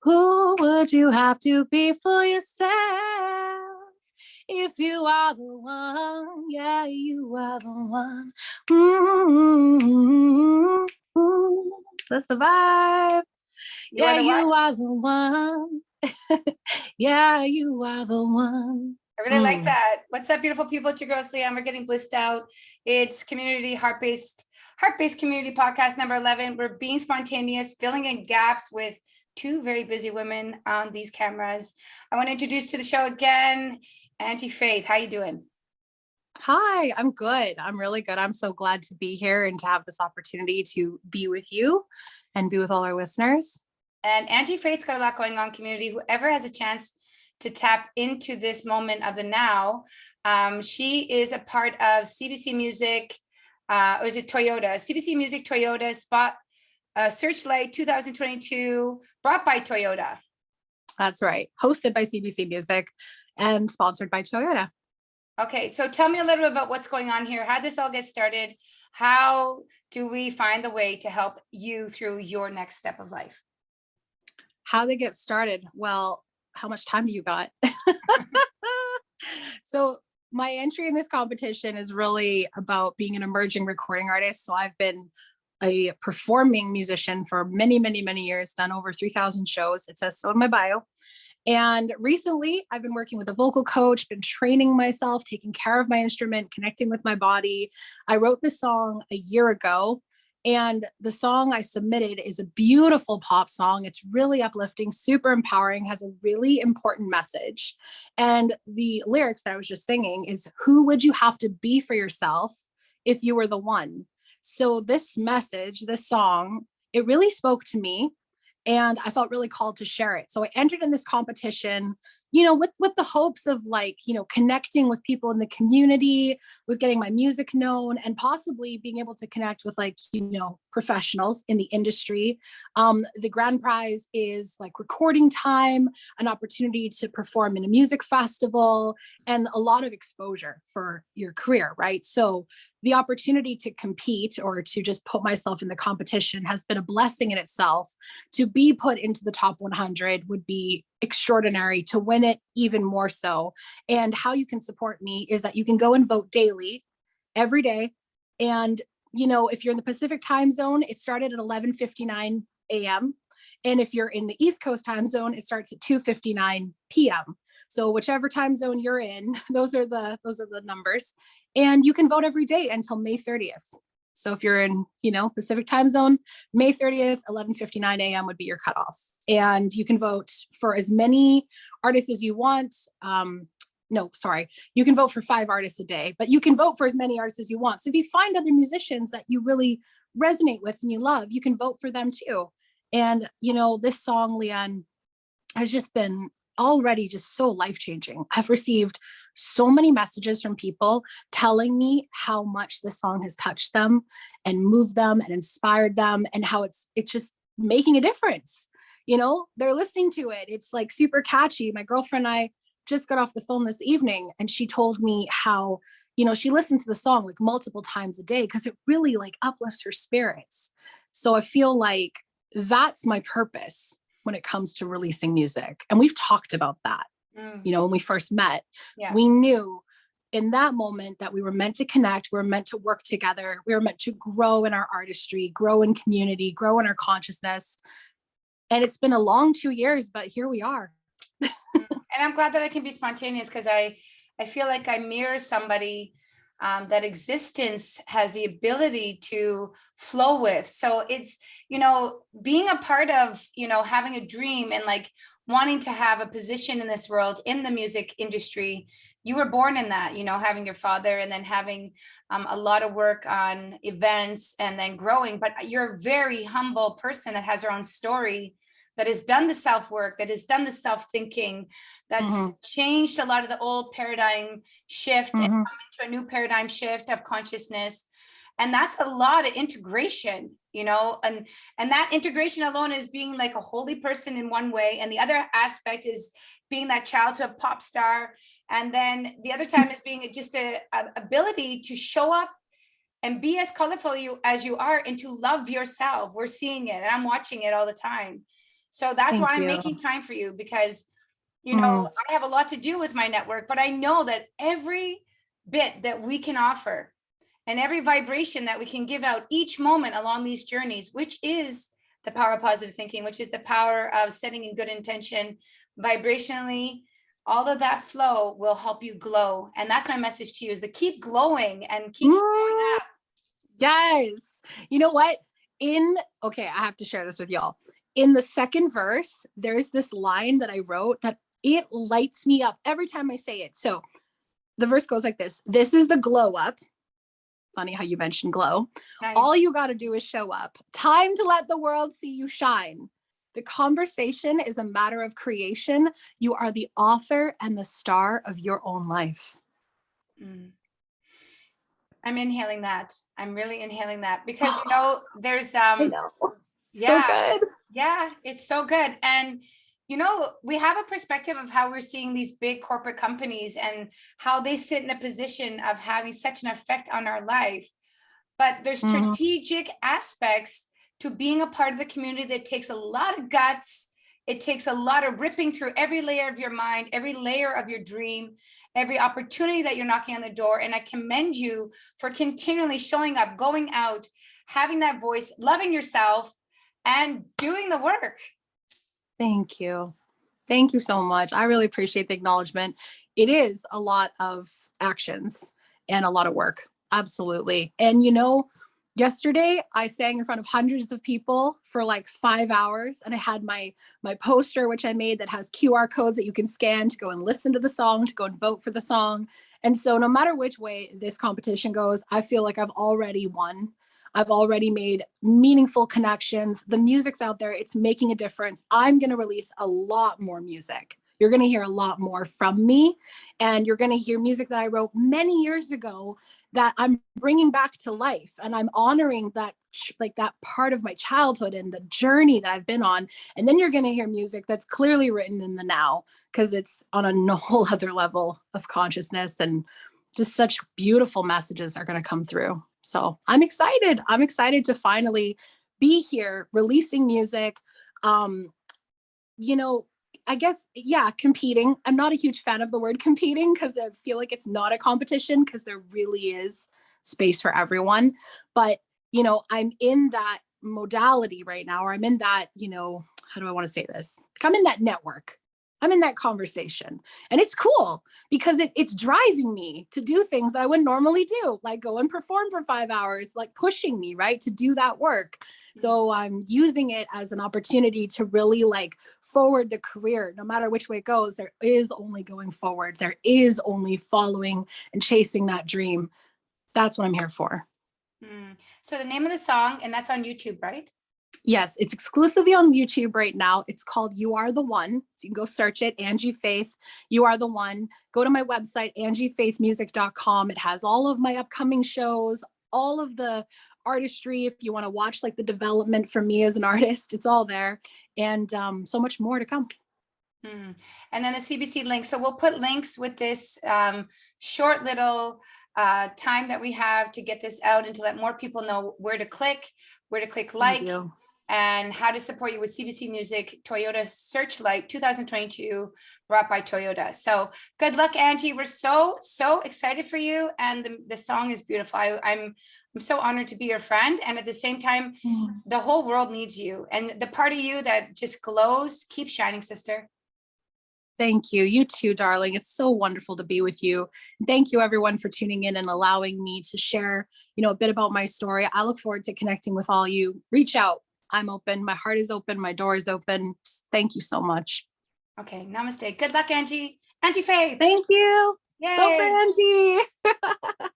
Who would you have to be for yourself? If you are the one, yeah, you are the one. Mm-hmm. That's the vibe. You are the You what? are the one. Yeah, you are the one. I really like that. What's up, beautiful people? It's your girl, Leanne. We're getting blissed out. It's community heart-based community podcast number 11. We're being spontaneous, filling in gaps with two very busy women on these cameras. I want to introduce to the show again, Angie Faith. How you doing? Hi, I'm good. I'm really good. I'm so glad to be here and to have this opportunity to be with you and be with all our listeners. And Angie Faith's got a lot going on, community. Whoever has a chance to tap into this moment of the now, she is a part of CBC Music, or is it Toyota? CBC Music Toyota Spot Searchlight 2022, brought by Toyota. That's right. Hosted by CBC Music and sponsored by Toyota. Okay, so tell me a little bit about what's going on here. How did this all get started? How do we find the way to help you through your next step of life? How they get started? Well, how much time do you got? So my entry in this competition is really about being an emerging recording artist. So I've been a performing musician for many, many, many years, done over 3,000 shows. It says so in my bio. And recently I've been working with a vocal coach, been training myself, taking care of my instrument, connecting with my body. I wrote this song a year ago, and the song I submitted is a beautiful pop song. It's really uplifting, super empowering, has a really important message. And the lyrics that I was just singing is, who would you have to be for yourself if you were the one? So this message, this song, it really spoke to me. And I felt really called to share it. So I entered in this competition, with the hopes of connecting with people in the community, with getting my music known, and possibly being able to connect with professionals in the industry. The grand prize is recording time, an opportunity to perform in a music festival, and a lot of exposure for your career, right? So the opportunity to compete or to just put myself in the competition has been a blessing in itself. To be put into the top 100 would be extraordinary, to win it even more so. And how you can support me is that you can go and vote daily, every day. And, if you're in the Pacific time zone, it started at 11:59 a.m. And if you're in the East Coast time zone, it starts at 2:59 p.m. So whichever time zone you're in, those are the numbers. And you can vote every day until May 30th. So if you're in, Pacific time zone, May 30th, 11:59 a.m. would be your cutoff. And you can vote for as many artists as you want. You can vote for 5 artists a day, but you can vote for as many artists as you want. So if you find other musicians that you really resonate with and you love, you can vote for them too. And, this song, Leanne, has just been already just so life-changing. I've received so many messages from people telling me how much this song has touched them and moved them and inspired them, and how it's just making a difference. They're listening to it. It's super catchy. My girlfriend and I just got off the phone this evening, and she told me how, she listens to the song multiple times a day because it really uplifts her spirits. So I feel like that's my purpose when it comes to releasing music. And we've talked about that. When we first met, we knew in that moment that we were meant to connect, we were meant to work together, we were meant to grow in our artistry, grow in community, grow in our consciousness. And it's been a long 2 years, but here we are. And I'm glad that I can be spontaneous, because I feel like I mirror somebody that existence has the ability to flow with. So it's, being a part of, having a dream and wanting to have a position in this world, in the music industry. You were born in that, having your father and then having a lot of work on events and then growing. But you're a very humble person that has her own story, that has done the self-work, that has done the self-thinking, that's changed a lot of the old paradigm shift and come into a new paradigm shift of consciousness. And that's a lot of integration, and that integration alone is being a holy person in one way. And the other aspect is being that child to a pop star. And then the other time is being just a ability to show up and be as colorful as you are, and to love yourself. We're seeing it, and I'm watching it all the time. So that's Thank why I'm you. making time for you, because, you know, I have a lot to do with my network, but I know that every bit that we can offer and every vibration that we can give out each moment along these journeys, which is the power of positive thinking, which is the power of setting in good intention vibrationally, all of that flow will help you glow. And that's my message to you, is to keep glowing and keep showing up. Yes. You know what? Okay, I have to share this with y'all. In the second verse, there's this line that I wrote that it lights me up every time I say it. So the verse goes like this. This is the glow up. Funny how you mentioned glow. Nice. All you got to do is show up. Time to let the world see you shine. The conversation is a matter of creation. You are the author and the star of your own life. I'm inhaling that. I'm really inhaling that, because, you know, there's I know. yeah, So good. yeah, it's so good. And, you know, we have a perspective of how we're seeing these big corporate companies and how they sit in a position of having such an effect on our life. But there's strategic aspects to being a part of the community that takes a lot of guts. It takes a lot of ripping through every layer of your mind, every layer of your dream, every opportunity that you're knocking on the door. And I commend you for continually showing up, going out, having that voice, loving yourself, and doing the work. Thank you. Thank you so much. I really appreciate the acknowledgement. It is a lot of actions and a lot of work. Absolutely. And you know, yesterday I sang in front of hundreds of people for like 5 hours, and I had my poster, which I made, that has QR codes that you can scan to go and listen to the song, to go and vote for the song. And so no matter which way this competition goes, I feel like I've already won. I've already made meaningful connections. The music's out there. It's making a difference. I'm going to release a lot more music. You're going to hear a lot more from me, and you're going to hear music that I wrote many years ago that I'm bringing back to life, and I'm honoring that, like that part of my childhood and the journey that I've been on. And then you're going to hear music that's clearly written in the now, because it's on a whole other level of consciousness, and just such beautiful messages are going to come through. So I'm excited. I'm excited to finally be here releasing music. You know, I guess, yeah, competing. I'm not a huge fan of the word competing, because I feel like it's not a competition, because there really is space for everyone. But, you know, I'm in that modality right now, or I'm in that, you know, how do I want to say this? I'm in that network. I'm in that conversation, and it's cool because it's driving me to do things that I wouldn't normally do, like go and perform for 5 hours, like pushing me, right, to do that work. So I'm using it as an opportunity to really like forward the career. No matter which way it goes, there is only going forward. There is only following and chasing that dream. That's what I'm here for. So the name of the song, and that's on YouTube, right? Yes, it's exclusively on YouTube right now. It's called You Are the One. So you can go search it, Angie Faith, You Are the One. Go to my website, angiefaithmusic.com. It has all of my upcoming shows, all of the artistry. If you want to watch like the development for me as an artist, it's all there. And so much more to come. And then the CBC link. So we'll put links with this short little time that we have to get this out and to let more people know where to click like, and how to support you with CBC Music Toyota Searchlight 2022, brought by Toyota. So good luck, Angie. We're so excited for you, and the song is beautiful. I'm so honored to be your friend, and at the same time, the whole world needs you, and the part of you that just glows. Keep shining, sister. Thank you. You too, darling. It's so wonderful to be with you. Thank you, everyone, for tuning in and allowing me to share, you know, a bit about my story. I look forward to connecting with all you. Reach out. I'm open. My heart is open. My door is open. Just thank you so much. Okay. Namaste. Good luck, Angie. Angie Faith. Thank you. Yay. Go for Angie.